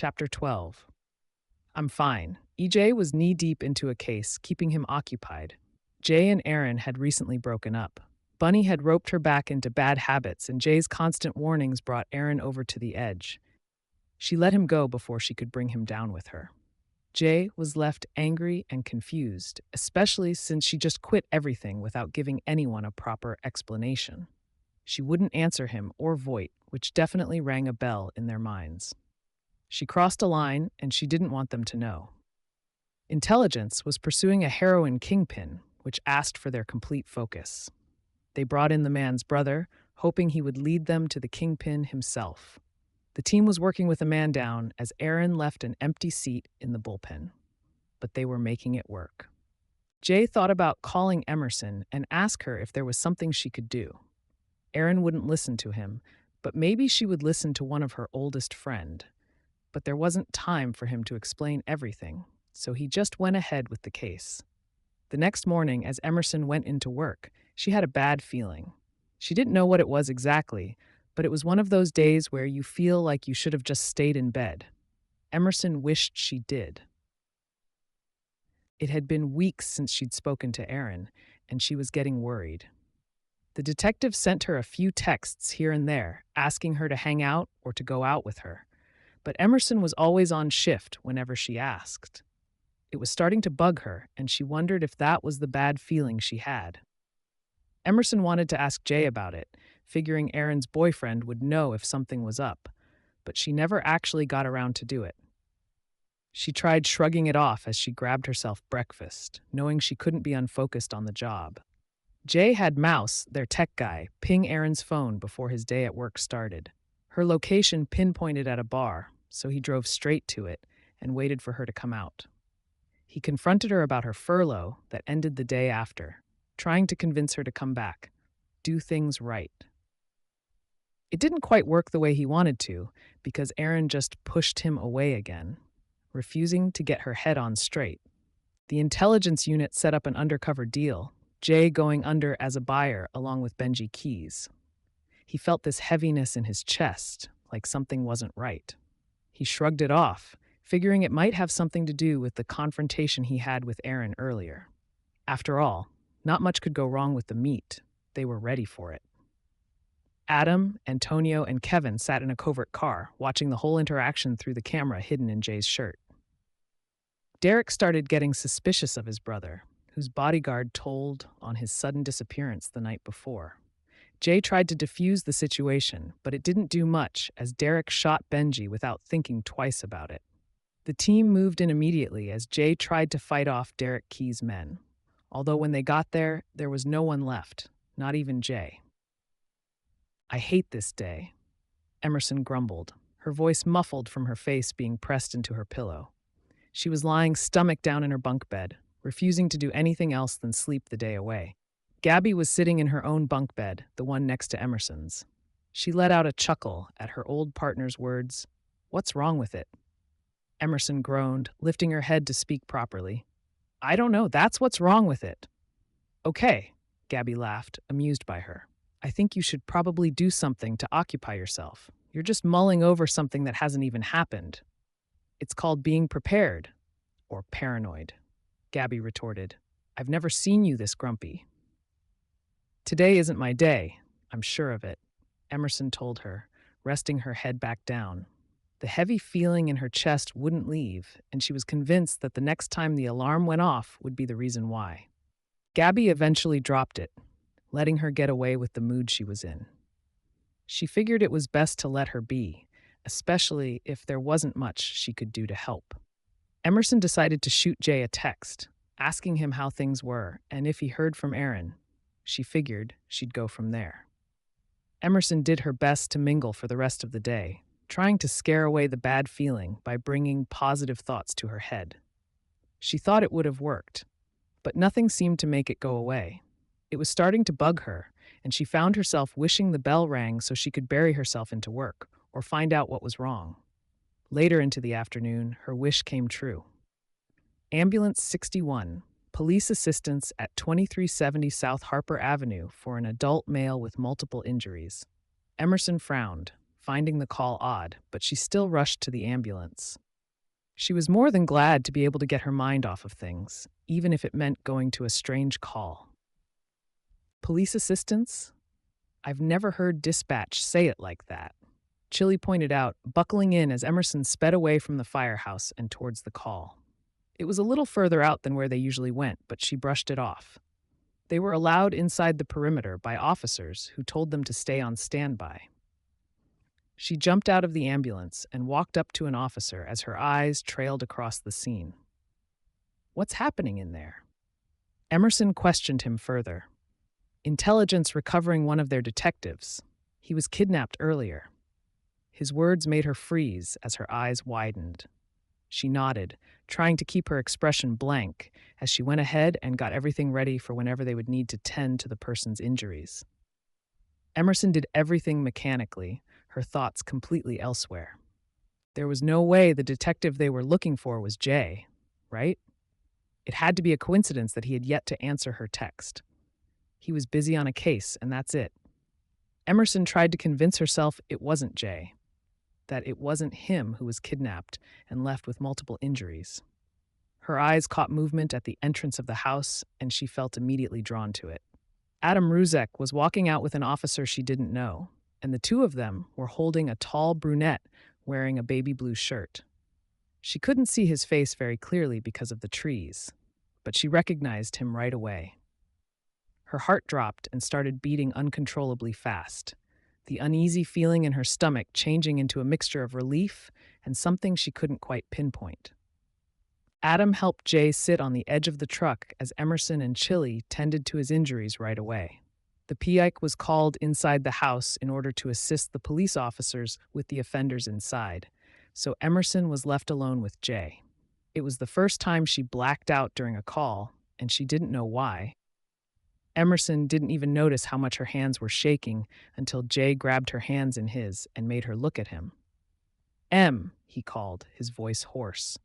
Chapter 12. I'm fine. EJ was knee-deep into a case, keeping him occupied. Jay and Aaron had recently broken up. Bunny had roped her back into bad habits, and Jay's constant warnings brought Aaron over to the edge. She let him go before she could bring him down with her. Jay was left angry and confused, especially since she just quit everything without giving anyone a proper explanation. She wouldn't answer him or Voight, which definitely rang a bell in their minds. She crossed a line, and she didn't want them to know. Intelligence was pursuing a heroin kingpin, which asked for their complete focus. They brought in the man's brother, hoping he would lead them to the kingpin himself. The team was working with a man down as Aaron left an empty seat in the bullpen. But they were making it work. Jay thought about calling Emerson and ask her if there was something she could do. Aaron wouldn't listen to him, but maybe she would listen to one of her oldest friend. But there wasn't time for him to explain everything, so he just went ahead with the case. The next morning, as Emerson went into work, she had a bad feeling. She didn't know what it was exactly, but it was one of those days where you feel like you should have just stayed in bed. Emerson wished she did. It had been weeks since she'd spoken to Aaron, and she was getting worried. The detective sent her a few texts here and there, asking her to hang out or to go out with her. But Emerson was always on shift whenever she asked. It was starting to bug her, and she wondered if that was the bad feeling she had. Emerson wanted to ask Jay about it, figuring Aaron's boyfriend would know if something was up, but she never actually got around to do it. She tried shrugging it off as she grabbed herself breakfast, knowing she couldn't be unfocused on the job. Jay had Mouse, their tech guy, ping Aaron's phone before his day at work started. Her location pinpointed at a bar, so he drove straight to it and waited for her to come out. He confronted her about her furlough that ended the day after, trying to convince her to come back, do things right. It didn't quite work the way he wanted to, because Aaron just pushed him away again, refusing to get her head on straight. The intelligence unit set up an undercover deal, Jay going under as a buyer along with Benji Keys. He felt this heaviness in his chest, like something wasn't right. He shrugged it off, figuring it might have something to do with the confrontation he had with Aaron earlier. After all, not much could go wrong with the meet. They were ready for it. Adam, Antonio, and Kevin sat in a covert car, watching the whole interaction through the camera hidden in Jay's shirt. Derek started getting suspicious of his brother, whose bodyguard told on his sudden disappearance the night before. Jay tried to defuse the situation, but it didn't do much as Derek shot Benji without thinking twice about it. The team moved in immediately as Jay tried to fight off Derek Key's men. Although when they got there, there was no one left, not even Jay. "I hate this day," Emerson grumbled, her voice muffled from her face being pressed into her pillow. She was lying stomach down in her bunk bed, refusing to do anything else than sleep the day away. Gabby was sitting in her own bunk bed, the one next to Emerson's. She let out a chuckle at her old partner's words. "What's wrong with it?" Emerson groaned, lifting her head to speak properly. "I don't know, that's what's wrong with it." "Okay," Gabby laughed, amused by her. "I think you should probably do something to occupy yourself. You're just mulling over something that hasn't even happened." "It's called being prepared, or paranoid," Gabby retorted. "I've never seen you this grumpy." "Today isn't my day, I'm sure of it," Emerson told her, resting her head back down. The heavy feeling in her chest wouldn't leave, and she was convinced that the next time the alarm went off would be the reason why. Gabby eventually dropped it, letting her get away with the mood she was in. She figured it was best to let her be, especially if there wasn't much she could do to help. Emerson decided to shoot Jay a text, asking him how things were and if he heard from Aaron. She figured she'd go from there. Emerson did her best to mingle for the rest of the day, trying to scare away the bad feeling by bringing positive thoughts to her head. She thought it would have worked, but nothing seemed to make it go away. It was starting to bug her, and she found herself wishing the bell rang so she could bury herself into work or find out what was wrong. Later into the afternoon, her wish came true. Ambulance 61, police assistance at 2370 South Harper Avenue for an adult male with multiple injuries. Emerson frowned, finding the call odd, but she still rushed to the ambulance. She was more than glad to be able to get her mind off of things, even if it meant going to a strange call. Police assistance? I've never heard dispatch say it like that. Chili pointed out, buckling in as Emerson sped away from the firehouse and towards the call. It was a little further out than where they usually went, but she brushed it off. They were allowed inside the perimeter by officers who told them to stay on standby. She jumped out of the ambulance and walked up to an officer as her eyes trailed across the scene. What's happening in there? Emerson questioned him further. Intelligence recovering one of their detectives. He was kidnapped earlier. His words made her freeze as her eyes widened. She nodded, trying to keep her expression blank as she went ahead and got everything ready for whenever they would need to tend to the person's injuries. Emerson did everything mechanically, her thoughts completely elsewhere. There was no way the detective they were looking for was Jay, right? It had to be a coincidence that he had yet to answer her text. He was busy on a case, and that's it. Emerson tried to convince herself it wasn't Jay, that it wasn't him who was kidnapped and left with multiple injuries. Her eyes caught movement at the entrance of the house, and she felt immediately drawn to it. Adam Ruzek was walking out with an officer she didn't know, and the two of them were holding a tall brunette wearing a baby blue shirt. She couldn't see his face very clearly because of the trees, but she recognized him right away. Her heart dropped and started beating uncontrollably fast, the uneasy feeling in her stomach changing into a mixture of relief and something she couldn't quite pinpoint. Adam helped Jay sit on the edge of the truck as Emerson and Chili tended to his injuries right away. The PIC was called inside the house in order to assist the police officers with the offenders inside, so Emerson was left alone with Jay. It was the first time she blacked out during a call, and she didn't know why. Emerson didn't even notice how much her hands were shaking until Jay grabbed her hands in his and made her look at him. "Em," he called, his voice hoarse.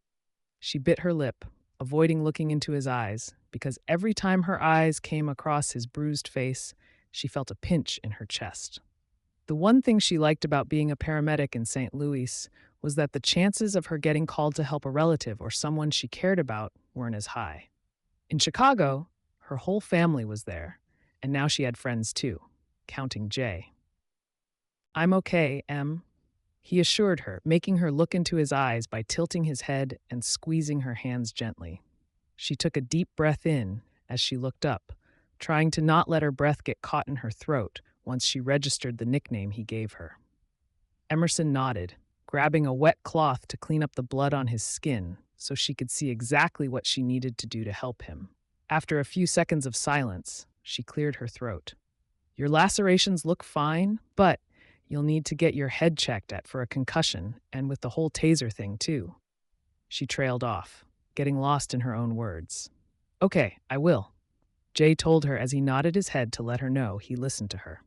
She bit her lip, avoiding looking into his eyes, because every time her eyes came across his bruised face, she felt a pinch in her chest. The one thing she liked about being a paramedic in St. Louis was that the chances of her getting called to help a relative or someone she cared about weren't as high. In Chicago, her whole family was there, and now she had friends too, counting Jay. "I'm okay, Em," he assured her, making her look into his eyes by tilting his head and squeezing her hands gently. She took a deep breath in as she looked up, trying to not let her breath get caught in her throat once she registered the nickname he gave her. Emerson nodded, grabbing a wet cloth to clean up the blood on his skin so she could see exactly what she needed to do to help him. After a few seconds of silence, she cleared her throat. "Your lacerations look fine, but you'll need to get your head checked at for a concussion and with the whole taser thing, too." She trailed off, getting lost in her own words. "Okay, I will," Jay told her as he nodded his head to let her know he listened to her.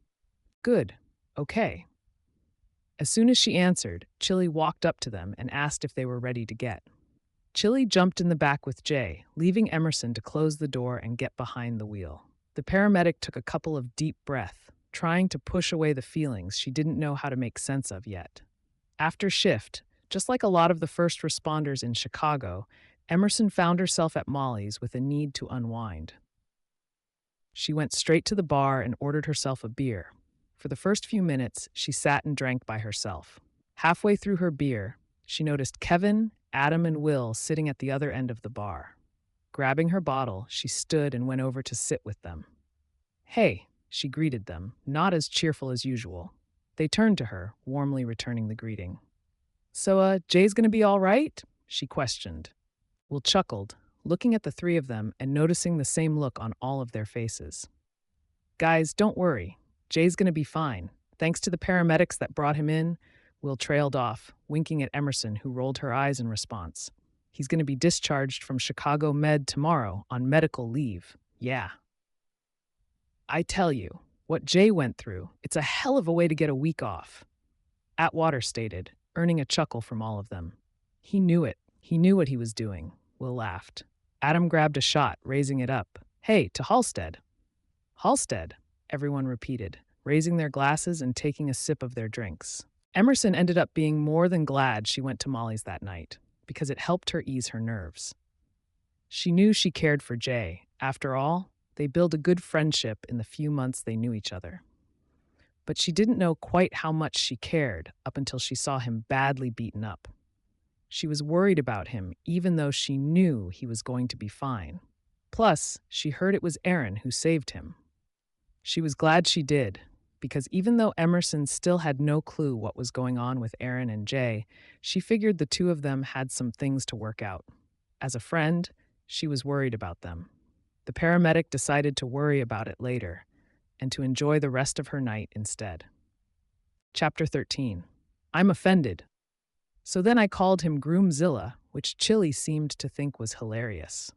"Good. Okay." As soon as she answered, Chili walked up to them and asked if they were ready to get. Chili jumped in the back with Jay, leaving Emerson to close the door and get behind the wheel. The paramedic took a couple of deep breaths, trying to push away the feelings she didn't know how to make sense of yet. After shift, just like a lot of the first responders in Chicago, Emerson found herself at Molly's with a need to unwind. She went straight to the bar and ordered herself a beer. For the first few minutes, she sat and drank by herself. Halfway through her beer, she noticed Kevin, Adam, and Will sitting at the other end of the bar. Grabbing her bottle, she stood and went over to sit with them. "Hey," she greeted them, not as cheerful as usual. They turned to her, warmly returning the greeting. "So, Jay's gonna be all right?" she questioned. Will chuckled, looking at the three of them and noticing the same look on all of their faces. "Guys, don't worry. Jay's gonna be fine. Thanks to the paramedics that brought him in." Will trailed off, winking at Emerson, who rolled her eyes in response. "He's going to be discharged from Chicago Med tomorrow on medical leave. Yeah. I tell you, what Jay went through, it's a hell of a way to get a week off." Atwater stated, earning a chuckle from all of them. "He knew it. He knew what he was doing." Will laughed. Adam grabbed a shot, raising it up. "Hey, to Halstead." "Halstead," everyone repeated, raising their glasses and taking a sip of their drinks. Emerson ended up being more than glad she went to Molly's that night because it helped her ease her nerves. She knew she cared for Jay. After all, they built a good friendship in the few months they knew each other. But she didn't know quite how much she cared up until she saw him badly beaten up. She was worried about him, even though she knew he was going to be fine. Plus, she heard it was Aaron who saved him. She was glad she did, because even though Emerson still had no clue what was going on with Aaron and Jay, she figured the two of them had some things to work out. As a friend, she was worried about them. The paramedic decided to worry about it later and to enjoy the rest of her night instead. Chapter 13. I'm offended. So then I called him Groomzilla, which Chili seemed to think was hilarious.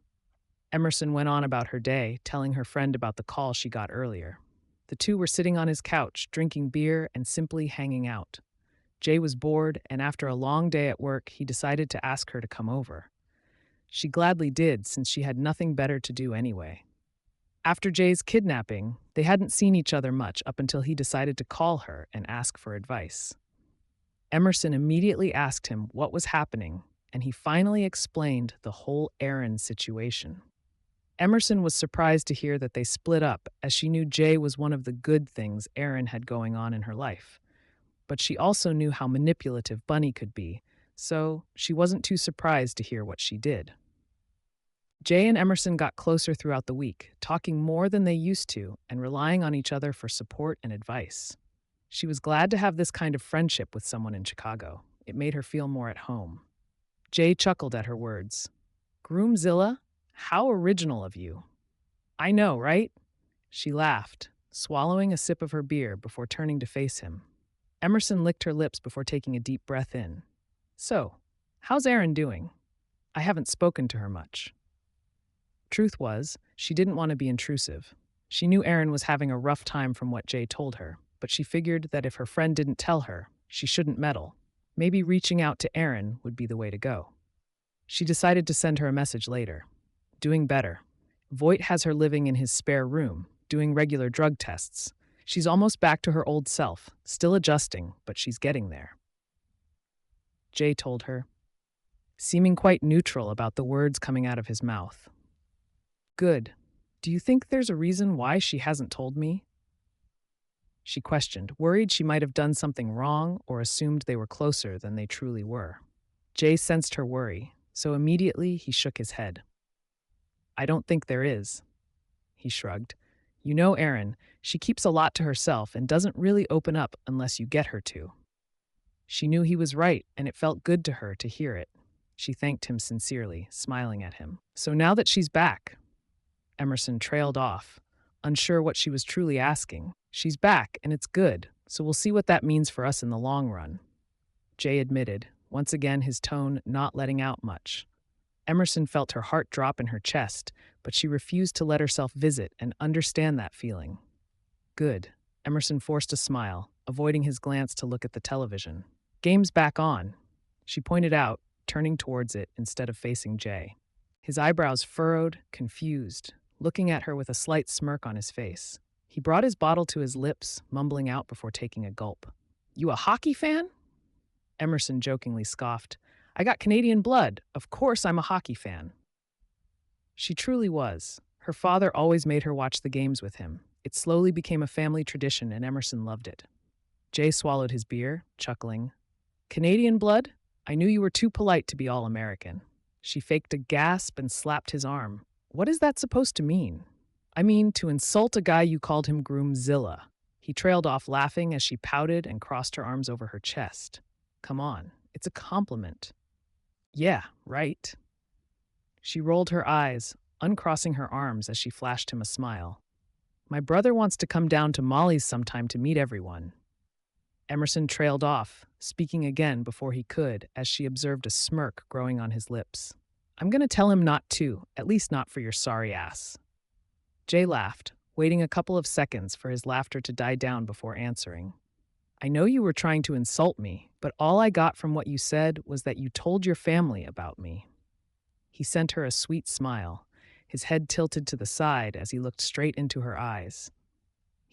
Emerson went on about her day, telling her friend about the call she got earlier. The two were sitting on his couch, drinking beer and simply hanging out. Jay was bored, and after a long day at work, he decided to ask her to come over. She gladly did, since she had nothing better to do anyway. After Jay's kidnapping, they hadn't seen each other much up until he decided to call her and ask for advice. Emerson immediately asked him what was happening, and he finally explained the whole Aaron situation. Emerson was surprised to hear that they split up, as she knew Jay was one of the good things Aaron had going on in her life. But she also knew how manipulative Bunny could be, so she wasn't too surprised to hear what she did. Jay and Emerson got closer throughout the week, talking more than they used to and relying on each other for support and advice. She was glad to have this kind of friendship with someone in Chicago. It made her feel more at home. Jay chuckled at her words. Groomzilla? How original of you. I know, right? She laughed, swallowing a sip of her beer before turning to face him. Emerson licked her lips before taking a deep breath in. So, how's Erin doing? I haven't spoken to her much. Truth was, she didn't want to be intrusive. She knew Erin was having a rough time from what Jay told her, but she figured that if her friend didn't tell her, she shouldn't meddle. Maybe reaching out to Erin would be the way to go. She decided to send her a message later. Doing better. Voight has her living in his spare room, doing regular drug tests. She's almost back to her old self, still adjusting, but she's getting there. Jay told her, seeming quite neutral about the words coming out of his mouth. Good. Do you think there's a reason why she hasn't told me? She questioned, worried she might have done something wrong or assumed they were closer than they truly were. Jay sensed her worry, so immediately he shook his head. I don't think there is. He shrugged. You know Erin, she keeps a lot to herself and doesn't really open up unless you get her to. She knew he was right, and it felt good to her to hear it. She thanked him sincerely, smiling at him. So now that she's back, Emerson trailed off, unsure what she was truly asking. She's back, and it's good, so we'll see what that means for us in the long run. Jay admitted, once again his tone not letting out much. Emerson felt her heart drop in her chest, but she refused to let herself visit and understand that feeling. Good. Emerson forced a smile, avoiding his glance to look at the television. Game's back on, she pointed out, turning towards it instead of facing Jay. His eyebrows furrowed, confused, looking at her with a slight smirk on his face. He brought his bottle to his lips, mumbling out before taking a gulp. You a hockey fan? Emerson jokingly scoffed. I got Canadian blood. Of course I'm a hockey fan. She truly was. Her father always made her watch the games with him. It slowly became a family tradition, and Emerson loved it. Jay swallowed his beer, chuckling. Canadian blood? I knew you were too polite to be all-American. She faked a gasp and slapped his arm. What is that supposed to mean? I mean, to insult a guy you called him Groomzilla. He trailed off laughing as she pouted and crossed her arms over her chest. Come on, it's a compliment. Yeah, right. She rolled her eyes, uncrossing her arms as she flashed him a smile. My brother wants to come down to Molly's sometime to meet everyone. Emerson trailed off, speaking again before he could, as she observed a smirk growing on his lips. I'm going to tell him not to, at least not for your sorry ass. Jay laughed, waiting a couple of seconds for his laughter to die down before answering. I know you were trying to insult me, but all I got from what you said was that you told your family about me. He sent her a sweet smile, his head tilted to the side as he looked straight into her eyes.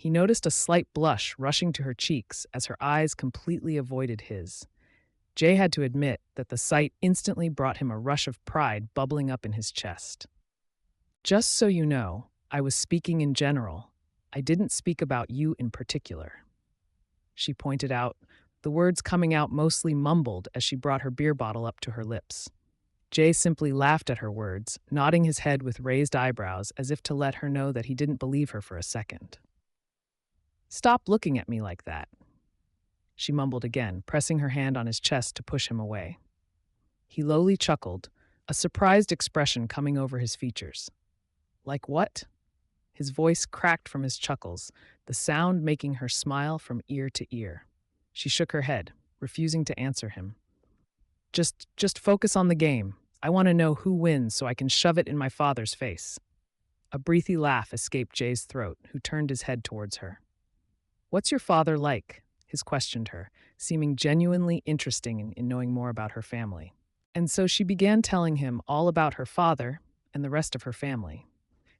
He noticed a slight blush rushing to her cheeks as her eyes completely avoided his. Jay had to admit that the sight instantly brought him a rush of pride bubbling up in his chest. Just so you know, I was speaking in general. I didn't speak about you in particular, she pointed out, the words coming out mostly mumbled as she brought her beer bottle up to her lips. Jay simply laughed at her words, nodding his head with raised eyebrows as if to let her know that he didn't believe her for a second. Stop looking at me like that, she mumbled again, pressing her hand on his chest to push him away. He lowly chuckled, a surprised expression coming over his features. Like what? His voice cracked from his chuckles, the sound making her smile from ear to ear. She shook her head, refusing to answer him. Just focus on the game. I want to know who wins so I can shove it in my father's face. A breathy laugh escaped Jay's throat, who turned his head towards her. What's your father like? His questioned her, seeming genuinely interested in knowing more about her family. And so she began telling him all about her father and the rest of her family.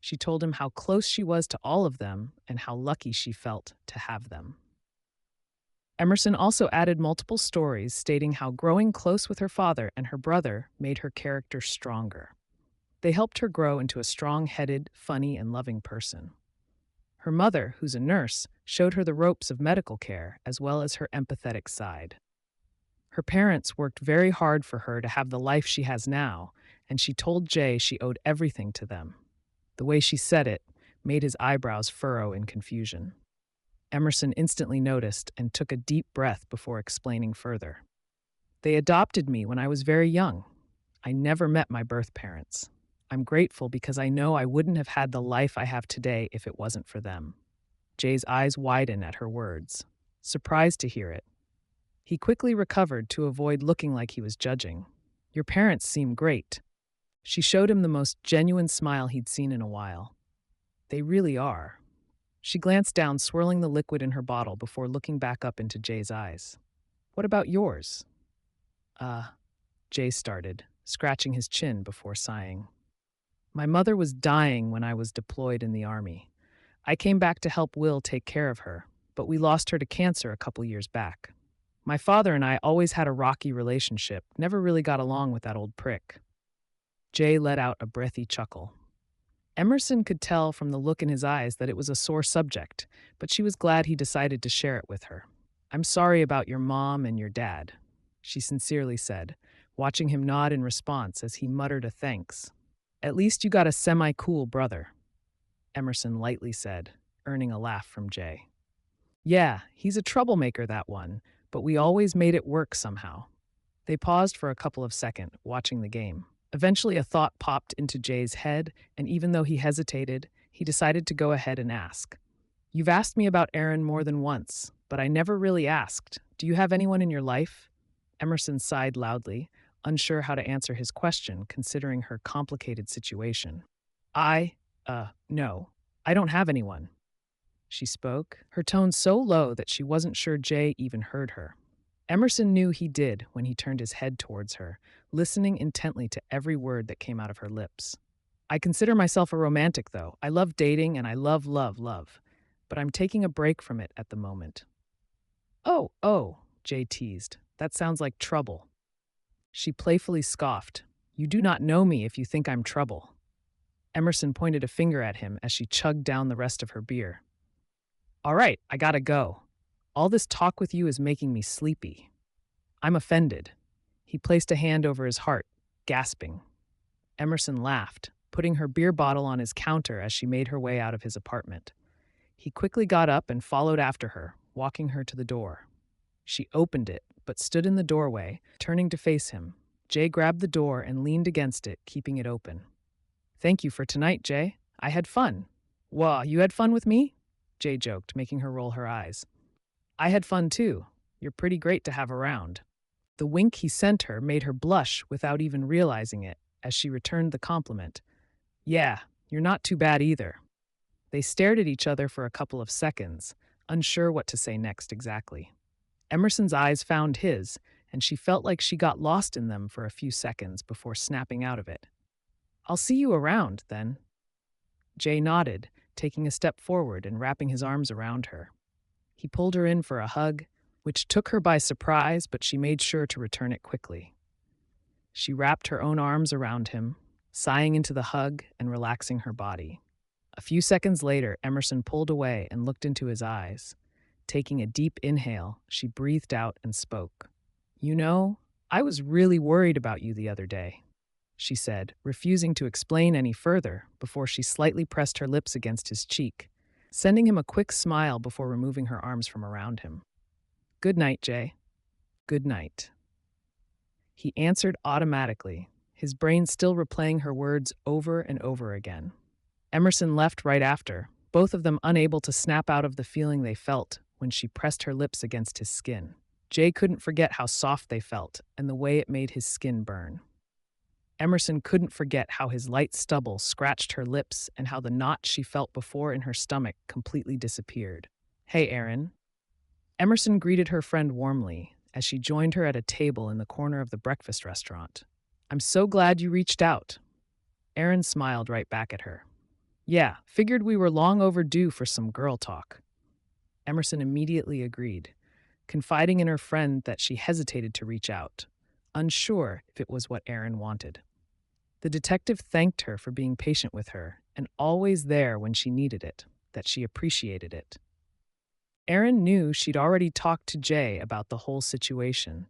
She told him how close she was to all of them and how lucky she felt to have them. Emerson also added multiple stories stating how growing close with her father and her brother made her character stronger. They helped her grow into a strong-headed, funny, and loving person. Her mother, who's a nurse, showed her the ropes of medical care as well as her empathetic side. Her parents worked very hard for her to have the life she has now, and she told Jay she owed everything to them. The way she said it made his eyebrows furrow in confusion. Emerson instantly noticed and took a deep breath before explaining further. They adopted me when I was very young. I never met my birth parents. I'm grateful because I know I wouldn't have had the life I have today if it wasn't for them. Jay's eyes widened at her words, surprised to hear it. He quickly recovered to avoid looking like he was judging. Your parents seem great. She showed him the most genuine smile he'd seen in a while. They really are. She glanced down, swirling the liquid in her bottle before looking back up into Jay's eyes. What about yours? Jay started, scratching his chin before sighing. My mother was dying when I was deployed in the Army. I came back to help Will take care of her, but we lost her to cancer a couple years back. My father and I always had a rocky relationship, never really got along with that old prick. Jay let out a breathy chuckle. Emerson could tell from the look in his eyes that it was a sore subject, but she was glad he decided to share it with her. I'm sorry about your mom and your dad, she sincerely said, watching him nod in response as he muttered a thanks. At least you got a semi-cool brother, Emerson lightly said, earning a laugh from Jay. Yeah, he's a troublemaker, that one, but we always made it work somehow. They paused for a couple of seconds, watching the game. Eventually, a thought popped into Jay's head, and even though he hesitated, he decided to go ahead and ask. You've asked me about Erin more than once, but I never really asked. Do you have anyone in your life? Emerson sighed loudly, unsure how to answer his question considering her complicated situation. No, I don't have anyone, she spoke, her tone so low that she wasn't sure Jay even heard her. Emerson knew he did when he turned his head towards her, listening intently to every word that came out of her lips. I consider myself a romantic, though. I love dating and I love, but I'm taking a break from it at the moment. Oh, Jay teased. That sounds like trouble. She playfully scoffed. You do not know me if you think I'm trouble. Emerson pointed a finger at him as she chugged down the rest of her beer. All right, I gotta go. All this talk with you is making me sleepy. I'm offended. He placed a hand over his heart, gasping. Emerson laughed, putting her beer bottle on his counter as she made her way out of his apartment. He quickly got up and followed after her, walking her to the door. She opened it, but stood in the doorway, turning to face him. Jay grabbed the door and leaned against it, keeping it open. Thank you for tonight, Jay. I had fun. Whoa, you had fun with me? Jay joked, making her roll her eyes. I had fun too. You're pretty great to have around. The wink he sent her made her blush without even realizing it, as she returned the compliment. Yeah, you're not too bad either. They stared at each other for a couple of seconds, unsure what to say next exactly. Emerson's eyes found his, and she felt like she got lost in them for a few seconds before snapping out of it. I'll see you around, then. Jay nodded, taking a step forward and wrapping his arms around her. He pulled her in for a hug, which took her by surprise, but she made sure to return it quickly. She wrapped her own arms around him, sighing into the hug and relaxing her body. A few seconds later, Emerson pulled away and looked into his eyes. Taking a deep inhale, she breathed out and spoke. "You know, I was really worried about you the other day," she said, refusing to explain any further before she slightly pressed her lips against his cheek, sending him a quick smile before removing her arms from around him. "Good night, Jay." "Good night." He answered automatically, his brain still replaying her words over and over again. Emerson left right after, both of them unable to snap out of the feeling they felt when she pressed her lips against his skin. Jay couldn't forget how soft they felt and the way it made his skin burn. Emerson couldn't forget how his light stubble scratched her lips and how the knot she felt before in her stomach completely disappeared. "Hey, Erin." Emerson greeted her friend warmly as she joined her at a table in the corner of the breakfast restaurant. "I'm so glad you reached out." Erin smiled right back at her. "Yeah, figured we were long overdue for some girl talk." Emerson immediately agreed, confiding in her friend that she hesitated to reach out, unsure if it was what Erin wanted. The detective thanked her for being patient with her and always there when she needed it, that she appreciated it. Erin knew she'd already talked to Jay about the whole situation,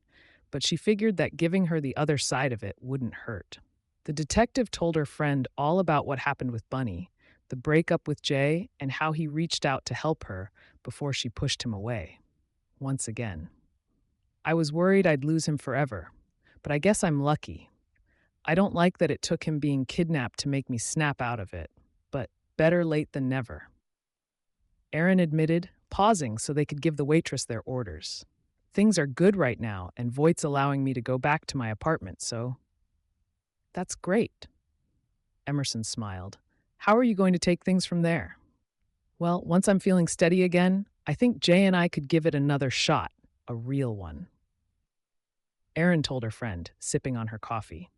but she figured that giving her the other side of it wouldn't hurt. The detective told her friend all about what happened with Bunny, the breakup with Jay, and how he reached out to help her before she pushed him away. Once again. "I was worried I'd lose him forever, but I guess I'm lucky. I don't like that it took him being kidnapped to make me snap out of it, but better late than never." Erin admitted, pausing so they could give the waitress their orders. "Things are good right now, and Voight's allowing me to go back to my apartment, so—" "That's great." Emerson smiled. "How are you going to take things from there?" "Well, once I'm feeling steady again, I think Jay and I could give it another shot, a real one." Erin told her friend, sipping on her coffee.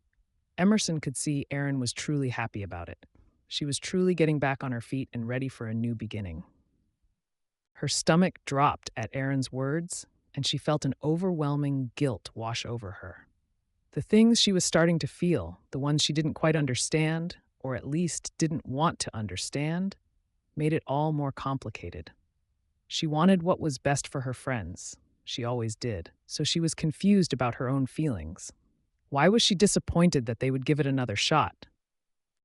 Emerson could see Erin was truly happy about it. She was truly getting back on her feet and ready for a new beginning. Her stomach dropped at Erin's words, and she felt an overwhelming guilt wash over her. The things she was starting to feel, the ones she didn't quite understand, or at least didn't want to understand, made it all more complicated. She wanted what was best for her friends. She always did. So she was confused about her own feelings. Why was she disappointed that they would give it another shot?